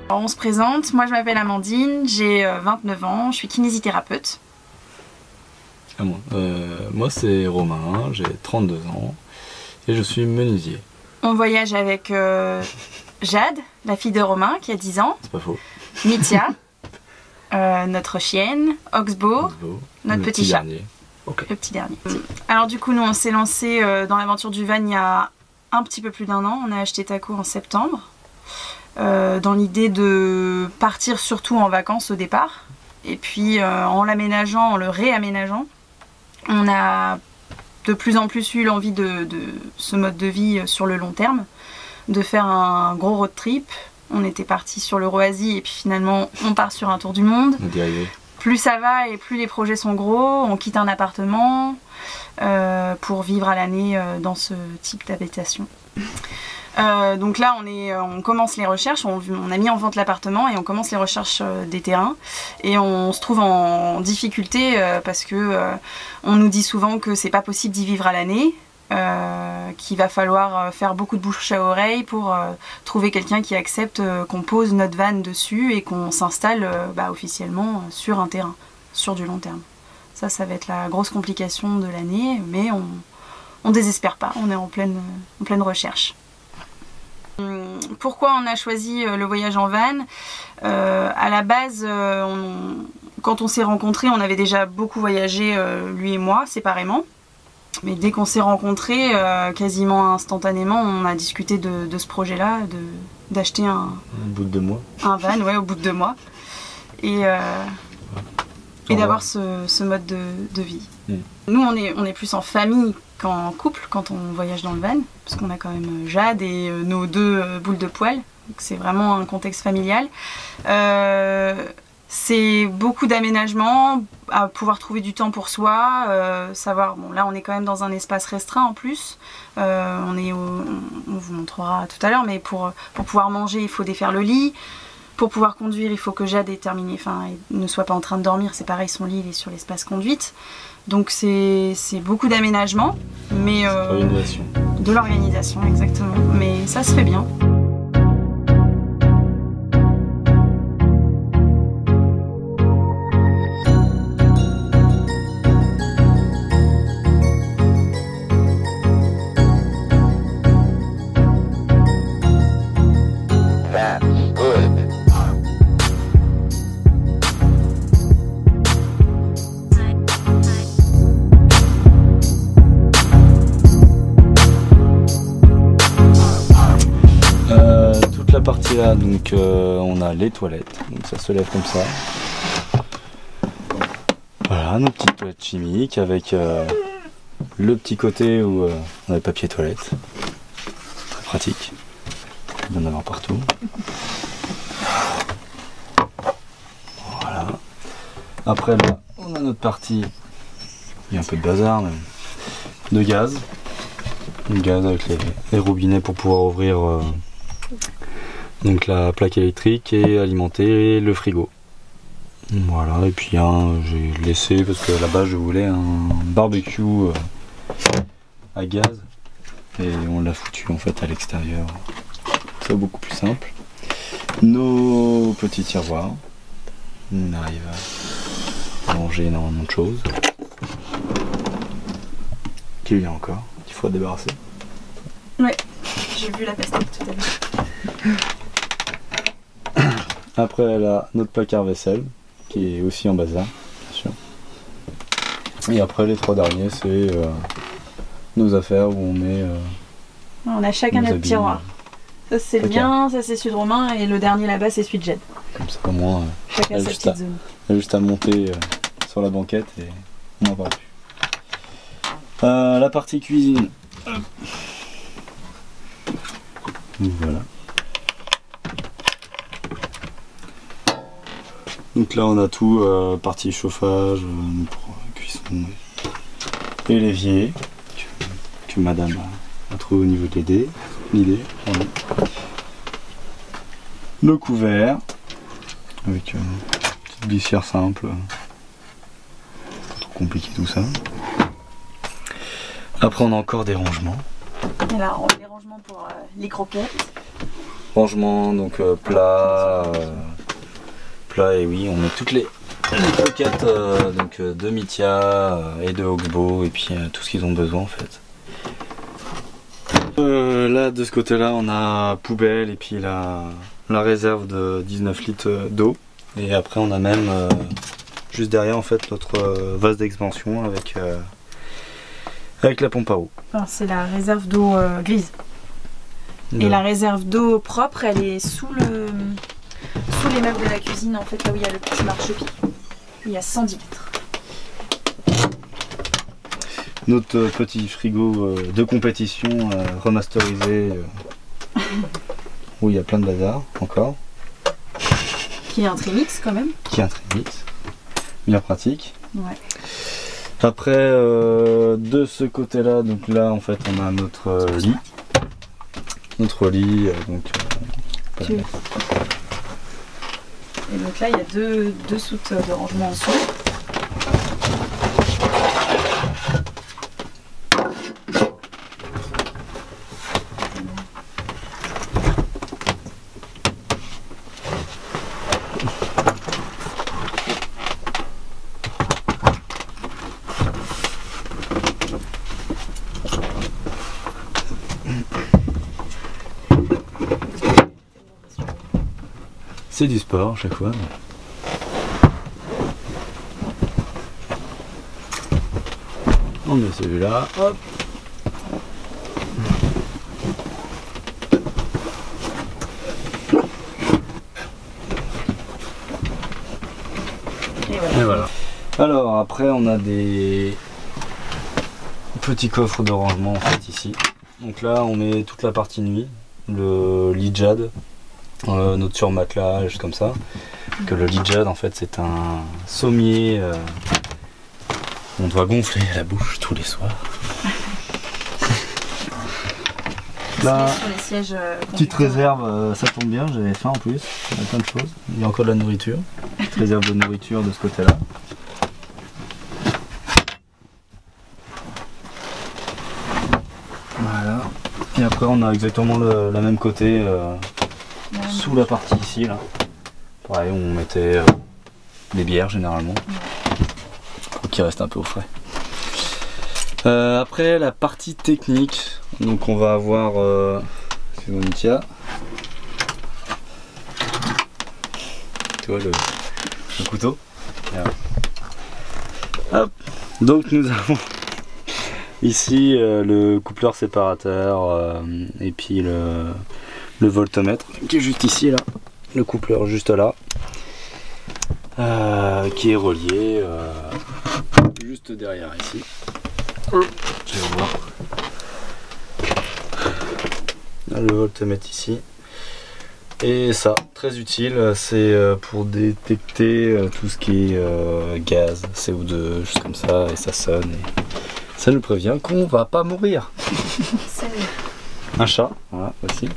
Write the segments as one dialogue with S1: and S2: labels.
S1: Alors, on se présente, moi je m'appelle Amandine, j'ai 29 ans, je suis kinésithérapeute.
S2: Moi c'est Romain, j'ai 32 ans et je suis menuisier.
S1: On voyage avec Jade, la fille de Romain qui a 10 ans.
S2: C'est pas faux.
S1: Mithia, notre chienne, Oxbow, notre petit chat.
S2: Okay.
S1: Le petit dernier. Alors du coup nous on s'est lancé dans l'aventure du van il y a un petit peu plus d'1 an. On a acheté Taco en septembre. Dans l'idée de partir surtout en vacances au départ. Et puis en l'aménageant, en le réaménageant, on a de plus en plus eu l'envie de ce mode de vie sur le long terme, de faire un gros road trip. On était parti sur l'Euroasie et puis finalement on part sur un tour du monde. Plus ça va et plus les projets sont gros, on quitte un appartement pour vivre à l'année dans ce type d'habitation. Donc là on commence les recherches, on a mis en vente l'appartement et on commence les recherches des terrains et on se trouve en difficulté parce que on nous dit souvent que c'est pas possible d'y vivre à l'année, qu'il va falloir faire beaucoup de bouche à oreille pour trouver quelqu'un qui accepte qu'on pose notre van dessus et qu'on s'installe officiellement sur un terrain, sur du long terme. Ça va être la grosse complication de l'année, mais on désespère pas, on est en pleine recherche. Pourquoi on a choisi le voyage en van? À la base, quand on s'est rencontrés, on avait déjà beaucoup voyagé, lui et moi, séparément. Mais dès qu'on s'est rencontrés, quasiment instantanément, on a discuté de ce projet-là, d'acheter
S2: Au bout de 2 mois.
S1: Un van, ouais, au bout de 2 mois. Et d'avoir ce mode de vie. Nous, on est plus en famille qu'en couple quand on voyage dans le van, parce qu'on a quand même Jade et nos 2 boules de poil. Donc c'est vraiment un contexte familial. C'est beaucoup d'aménagement, à pouvoir trouver du temps pour soi, savoir, bon là on est quand même dans un espace restreint en plus, on vous montrera tout à l'heure, mais pour pouvoir manger il faut défaire le lit, pour pouvoir conduire il faut que Jade ait terminé, ne soit pas en train de dormir, c'est pareil, son lit il est sur l'espace conduite, donc c'est beaucoup d'aménagement, mais de l'organisation exactement, mais ça se fait bien.
S2: Partie là, donc on a les toilettes, donc ça se lève comme ça. Voilà, nos petites toilettes chimiques avec le petit côté où on a le papier toilette. Très pratique, il y en a partout. Voilà. Après là, on a notre partie, il y a un peu de bazar, mais de gaz. Le gaz avec les robinets pour pouvoir ouvrir donc la plaque électrique et alimenter le frigo. Voilà, et puis j'ai laissé parce que là-bas je voulais un barbecue à gaz et on l'a foutu en fait à l'extérieur. C'est beaucoup plus simple. Nos petits tiroirs, on arrive à manger énormément de choses. Qu'il y a encore, qu'il faut débarrasser.
S1: Ouais, j'ai vu la pastèque tout à l'heure.
S2: Après là, notre placard vaisselle, qui est aussi en bazar, bien sûr. Et après les 3 derniers, c'est nos affaires où on met...
S1: on a chacun notre tiroir. Ça c'est le mien, ça c'est celui de Romain, et le dernier là-bas c'est celui de Jade.
S2: Comme ça au moins,
S1: chacun sa petite zone.
S2: Juste à monter sur la banquette et on n'en parle plus. La partie cuisine. Voilà. Donc là on a tout, partie chauffage, pour cuisson et l'évier que madame a trouvé au niveau de l'idée. Le couvert avec une petite glissière simple, pas trop compliqué tout ça. Après on a encore des rangements.
S1: Et là on a des rangements pour les croquettes.
S2: Rangement, donc plat, et oui, on met toutes les croquettes donc, de Mitia et de Oxbow et puis tout ce qu'ils ont besoin en fait. Là de ce côté là on a poubelle et puis la réserve de 19 litres d'eau et après on a même juste derrière en fait notre vase d'expansion avec la pompe à eau.
S1: C'est la réserve d'eau grise. Et la réserve d'eau propre elle est sous les meubles de la cuisine en fait, là où il y a le petit marchepied. Il y a 110 litres.
S2: Notre petit frigo de compétition remasterisé où il y a plein de bazar encore.
S1: Qui est un Trimix quand même.
S2: Qui est un Trimix. Bien pratique.
S1: Ouais.
S2: Après de ce côté là, donc là en fait on a notre lit. Notre lit donc.
S1: Et donc là il y a deux soutes de rangement en dessous.
S2: C'est du sport à chaque fois. On met celui-là, hop. Et voilà. Alors après on a des petits coffres de rangement en fait ici. Donc là on met toute la partie nuit, le lit Jade. Notre surmatelas, juste comme ça. Que le lit Jade en fait c'est un sommier on doit gonfler à la bouche tous les soirs. Là,
S1: sur les sièges,
S2: petite réserve, ça tombe bien, j'avais faim en plus, il y a plein de choses. Il y a encore de la nourriture, petite réserve de nourriture de ce côté là. Voilà. Et après on a exactement la même côté. Sous la partie ici là, pareil on mettait des bières généralement, pour qu'il reste un peu au frais. Après la partie technique, donc on va avoir Mitia. Tu vois le couteau. Hop. Donc nous avons ici le coupleur séparateur et puis le voltomètre qui est juste ici là, le coupleur juste là, qui est relié juste derrière ici. Je vais voir. Là, le voltomètre ici. Et ça, très utile, c'est pour détecter tout ce qui est gaz, CO2, juste comme ça, et ça sonne. Et ça nous prévient qu'on va pas mourir. Un chat, voilà, aussi.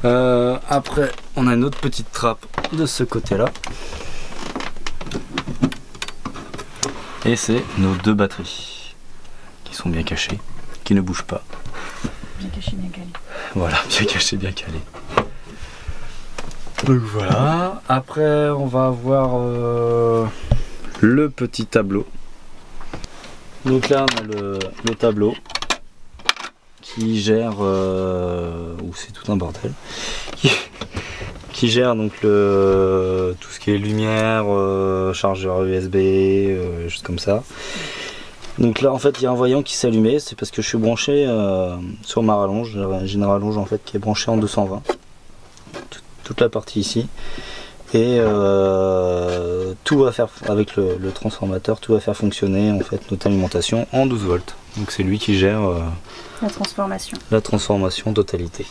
S2: Après on a une autre petite trappe de ce côté là et c'est nos deux batteries qui sont bien cachées, qui ne bougent pas.
S1: Bien caché, bien calé.
S2: Voilà, bien caché, bien calé. Donc voilà, après on va avoir le petit tableau. Donc là on a le tableau qui gère, c'est tout un bordel, qui gère donc tout ce qui est lumière, chargeur USB, juste comme ça. Donc là en fait il y a un voyant qui s'allumait, c'est parce que je suis branché sur ma rallonge, j'ai une rallonge en fait qui est branchée en 220, toute la partie ici. Et tout va faire avec le transformateur, tout va faire fonctionner en fait notre alimentation en 12 volts. Donc c'est lui qui gère la transformation totalité.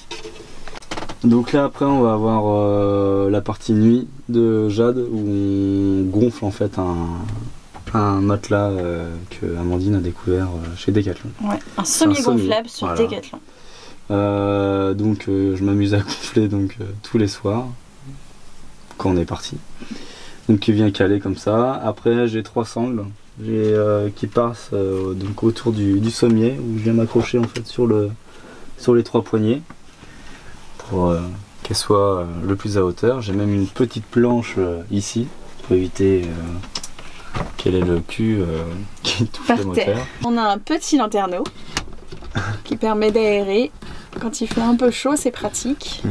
S2: Donc là après on va avoir la partie nuit de Jade où on gonfle en fait un matelas que Amandine a découvert chez Decathlon.
S1: Ouais, un sommier gonflable sur voilà. Decathlon.
S2: Donc je m'amuse à gonfler donc tous les soirs quand on est parti. Donc qui vient caler comme ça. Après j'ai 3 sangles qui passent donc autour du sommier où je viens m'accrocher en fait sur les 3 poignées. pour qu'elle soit le plus à hauteur. J'ai même une petite planche ici pour éviter qu'elle ait le cul qui touche le moteur.
S1: On a un petit lanterneau qui permet d'aérer. Quand il fait un peu chaud, c'est pratique.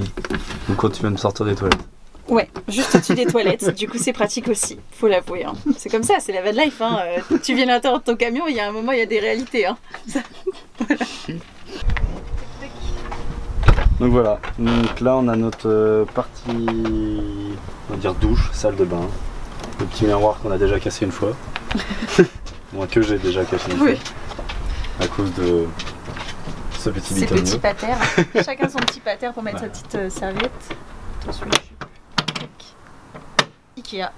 S2: Donc quand tu viens de sortir des toilettes.
S1: Ouais, juste au-dessus des toilettes. Du coup, c'est pratique aussi, faut l'avouer. Hein. C'est comme ça, c'est la van life. Hein. Tu viens à l'intérieur de ton camion, il y a un moment, il y a des réalités. Hein. Voilà.
S2: Donc voilà, donc là on a notre partie, on va dire douche, salle de bain. Le petit miroir qu'on a déjà cassé une fois. Moi que j'ai déjà cassé une fois. À cause de ce petit
S1: Ces
S2: bitonio.
S1: petits patères. Chacun son petit pater pour mettre sa petite serviette. Attention, Ikea.